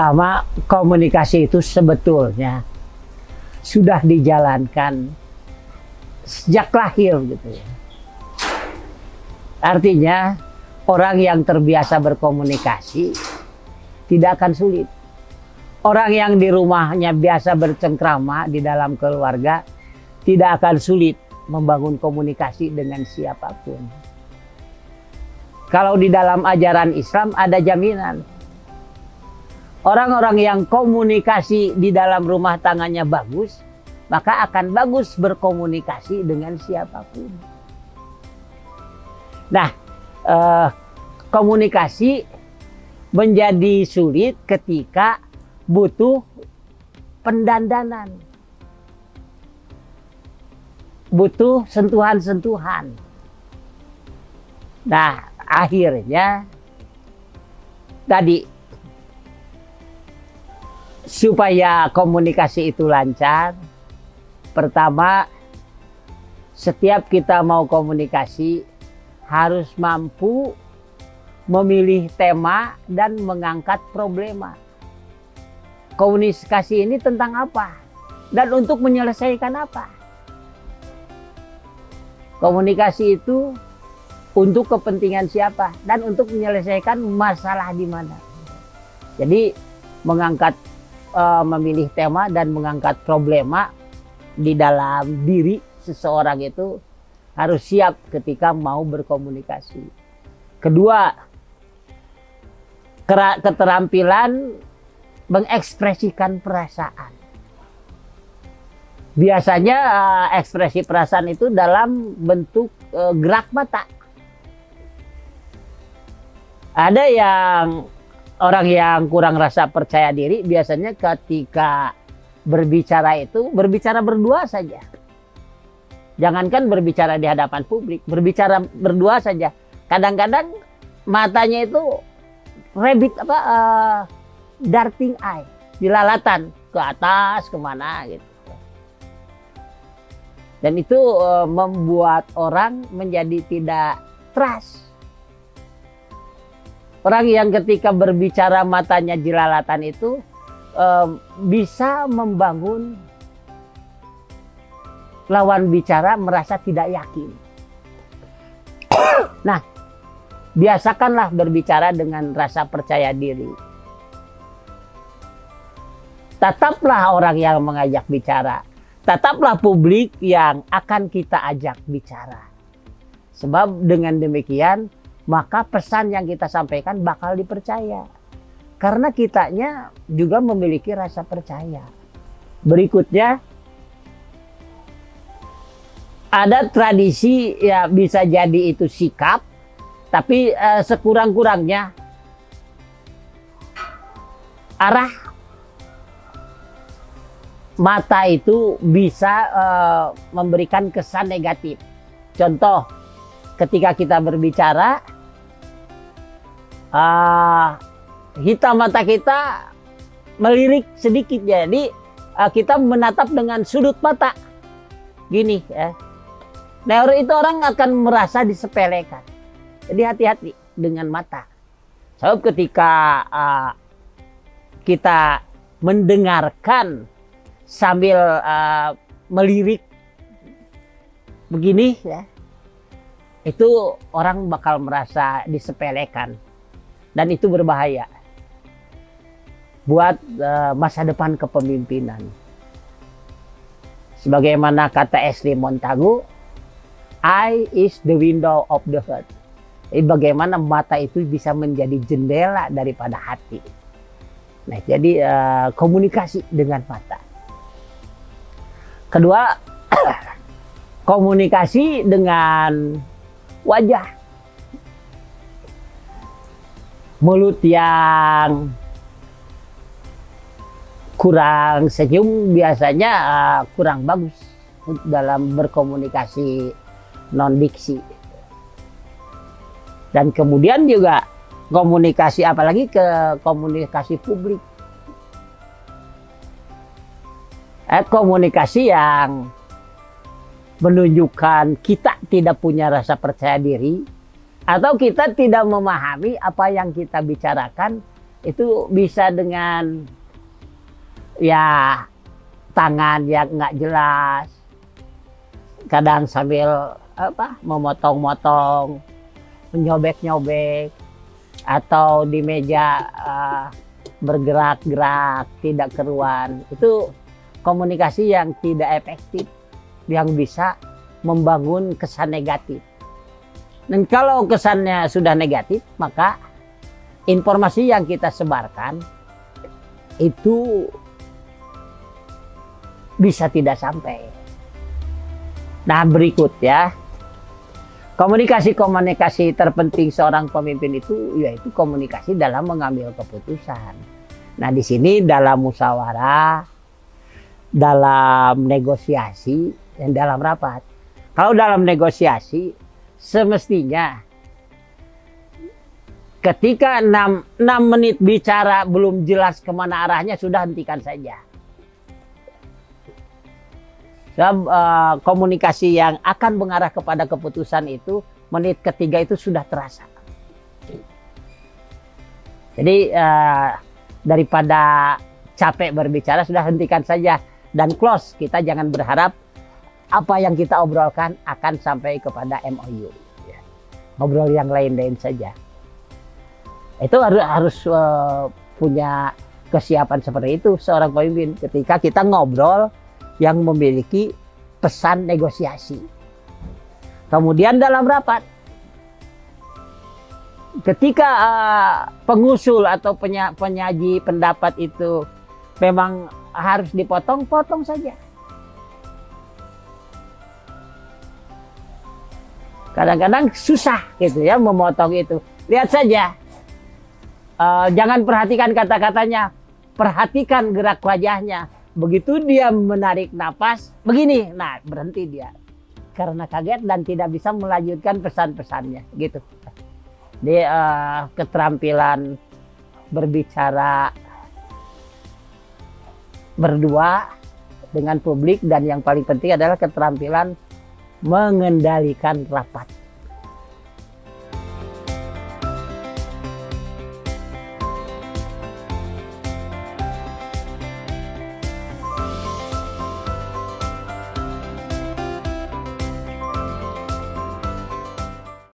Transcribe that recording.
Pertama, komunikasi itu sebetulnya sudah dijalankan sejak lahir gitu ya. Artinya orang yang terbiasa berkomunikasi tidak akan sulit. Orang yang di rumahnya biasa bercengkrama di dalam keluarga tidak akan sulit membangun komunikasi dengan siapapun. Kalau di dalam ajaran Islam ada jaminan. Orang-orang yang komunikasi di dalam rumah tangganya bagus, maka akan bagus berkomunikasi dengan siapapun. Nah, komunikasi menjadi sulit ketika butuh pendandanan, butuh sentuhan-sentuhan. Nah, akhirnya tadi supaya komunikasi itu lancar, pertama, setiap kita mau komunikasi harus mampu memilih tema dan mengangkat problema. Komunikasi ini tentang apa? Dan untuk menyelesaikan apa? Komunikasi itu untuk kepentingan siapa? Dan untuk menyelesaikan masalah di mana? Jadi memilih tema dan mengangkat problema di dalam diri seseorang itu harus siap ketika mau berkomunikasi. Kedua, keterampilan mengekspresikan perasaan. Biasanya ekspresi perasaan itu dalam bentuk gerak mata. Ada yang orang yang kurang rasa percaya diri biasanya ketika berbicara itu berbicara berdua saja. Jangankan berbicara di hadapan publik, berbicara berdua saja. Kadang-kadang matanya itu darting eye, dilalatan ke atas kemana gitu. Dan itu membuat orang menjadi tidak trust. Orang yang ketika berbicara matanya jelalatan itu bisa membangun lawan bicara merasa tidak yakin. Nah, biasakanlah berbicara dengan rasa percaya diri. Tetaplah orang yang mengajak bicara. Tetaplah publik yang akan kita ajak bicara. Sebab dengan demikian, maka pesan yang kita sampaikan bakal dipercaya. Karena kitanya juga memiliki rasa percaya. Berikutnya, ada tradisi ya bisa jadi itu sikap, tapi sekurang-kurangnya arah mata itu bisa memberikan kesan negatif. Contoh, ketika kita berbicara, hitam mata kita melirik sedikit, jadi kita menatap dengan sudut mata gini ya. Nah, itu orang akan merasa disepelekan. Jadi hati-hati dengan mata. Sebab ketika kita mendengarkan sambil melirik begini ya, itu orang bakal merasa disepelekan. Dan itu berbahaya buat masa depan kepemimpinan. Sebagaimana kata Ashley Montagu, eye is the window of the heart. Jadi bagaimana mata itu bisa menjadi jendela daripada hati. Nah, jadi komunikasi dengan mata. Kedua, komunikasi dengan wajah. Mulut yang kurang senyum biasanya kurang bagus dalam berkomunikasi non-diksi. Dan kemudian juga komunikasi, apalagi ke komunikasi publik. Komunikasi yang menunjukkan kita tidak punya rasa percaya diri, atau kita tidak memahami apa yang kita bicarakan itu bisa dengan ya tangan yang nggak jelas, kadang sambil apa memotong-motong, menyobek-nyobek, atau di meja bergerak-gerak tidak keruan. Itu komunikasi yang tidak efektif, yang bisa membangun kesan negatif. Dan kalau kesannya sudah negatif, maka informasi yang kita sebarkan itu bisa tidak sampai. Nah, berikut ya. Komunikasi-komunikasi terpenting seorang pemimpin itu yaitu komunikasi dalam mengambil keputusan. Nah, di sini dalam musyawarah, dalam negosiasi, dan dalam rapat. Kalau dalam negosiasi, semestinya ketika 6 menit bicara belum jelas kemana arahnya, sudah hentikan saja. Sebab komunikasi yang akan mengarah kepada keputusan itu, menit ketiga itu sudah terasa. Jadi daripada capek berbicara, sudah hentikan saja dan close. Kita jangan berharap apa yang kita obrolkan akan sampai kepada MOU. Ya. Ngobrol yang lain-lain saja. Itu harus punya kesiapan seperti itu seorang pemimpin ketika kita ngobrol yang memiliki pesan negosiasi. Kemudian dalam rapat, ketika pengusul atau penyaji pendapat itu memang harus dipotong, potong saja. Kadang-kadang susah gitu ya memotong itu. Lihat saja, jangan perhatikan kata-katanya, perhatikan gerak wajahnya. Begitu dia menarik napas, begini, nah berhenti dia. Karena kaget dan tidak bisa melanjutkan pesan-pesannya, gitu. Jadi keterampilan berbicara berdua dengan publik, dan yang paling penting adalah keterampilan mengendalikan rapat.